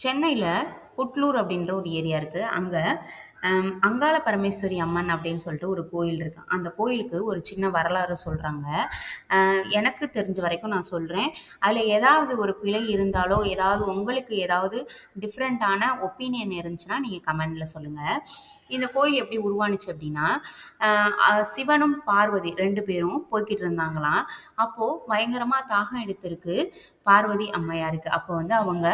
சென்னையில புட்லூர் அப்படின்ற ஒரு ஏரியா இருக்கு. அங்க அங்காள பரமேஸ்வரி அம்மன் அப்படின்னு சொல்லிட்டு ஒரு கோயில் இருக்கு. அந்த கோயிலுக்கு ஒரு சின்ன வரலாறு சொல்றாங்க. எனக்கு தெரிஞ்ச வரைக்கும் நான் சொல்றேன். அதுல ஏதாவது ஒரு பிழை இருந்தாலோ, ஏதாவது உங்களுக்கு ஏதாவது டிஃபரண்டான ஒப்பீனியன் இருந்துச்சுன்னா, நீங்க கமெண்ட்ல சொல்லுங்க. இந்த கோயில் எப்படி உருவானுச்சு அப்படின்னா, அ அ சிவனும், பார்வதி 2 பேரும் போய்க்கிட்டு இருந்தாங்களாம். அப்போ பயங்கரமா தாகம் எடுத்திருக்கு பார்வதி அம்மையாருக்கு. அப்போ வந்து அவங்க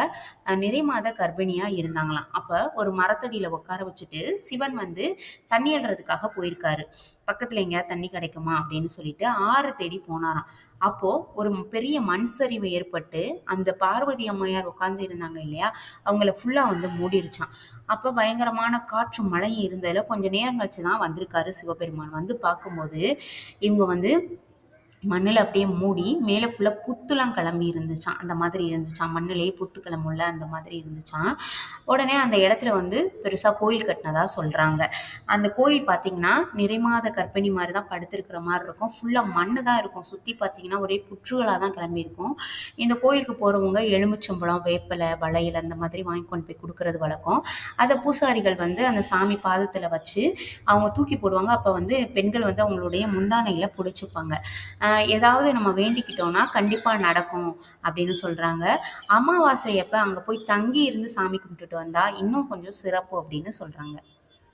நிறைமாத கர்ப்பிணியா இருந்தாங்களாம். அப்ப ஒரு மரத்தடியில உட்கார வச்சுட்டு, சிவன் வந்து தண்ணி அள்ளுறதுக்காக போயிருக்காரு. பக்கத்துல எங்கேயாவது தண்ணி கிடைக்குமா அப்படின்னு சொல்லிட்டு ஆறு தேடி போனாராம். அப்போ ஒரு பெரிய மண் சரிவு ஏற்பட்டு, அந்த பார்வதி அம்மையார் உட்கார்ந்து இருந்தாங்க இல்லையா? அவங்கள ஃபுல்லா வந்து மூடிருச்சாம். அப்ப பயங்கரமான காற்றும், மழையும் இருந்ததுல கொஞ்சம் நேரம் கழிச்சு தான் வந்திருக்காரு சிவபெருமான். வந்து பார்க்கும்போது, இவங்க வந்து மண்ணுல அப்படியே மூடி, மேல ஃபுல்லா புத்துலாம் கிளம்பி இருந்துச்சாம். அந்த மாதிரி இருந்துச்சாம். மண்ணுலயே புத்து கிளம்பும்ல, அந்த மாதிரி இருந்துச்சாம். உடனே அந்த இடத்துல வந்து பெருசா கோயில் கட்டினதா சொல்றாங்க. அந்த கோயில் பார்த்தீங்கன்னா, நிறைமாத கர்ப்பிணி மாரி தான் படுத்திருக்கிற மாரி இருக்கும். ஃபுல்லா மண்ணு தான் இருக்கும். சுத்தி பார்த்தீங்கன்னா, ஒரே புற்றுகளா தான் கிளம்பியிருக்கும். இந்த கோயிலுக்கு போறவங்க எலுமிச்சம்பழம், வேப்பில, வளையல் அந்த மாதிரி வாங்கி கொண்டு போய் குடுக்குறது வழக்கம். அத பூசாரிகள் வந்து அந்த சாமி பாதத்துல வச்சு, அவங்க தூக்கி போடுவாங்க. அப்ப வந்து பெண்கள் வந்து அவங்களுடைய முந்தானையில புடிச்சுப்பாங்க. ஏதாவது நம்ம வேண்டிக்கிட்டோம்னா கண்டிப்பா நடக்கும் அப்படின்னு சொல்றாங்க. அமாவாசை அப்ப அங்க போய் தங்கி இருந்து சாமி கும்பிட்டுட்டு வந்தா இன்னும் கொஞ்சம் சிறப்பு அப்படின்னு சொல்றாங்க.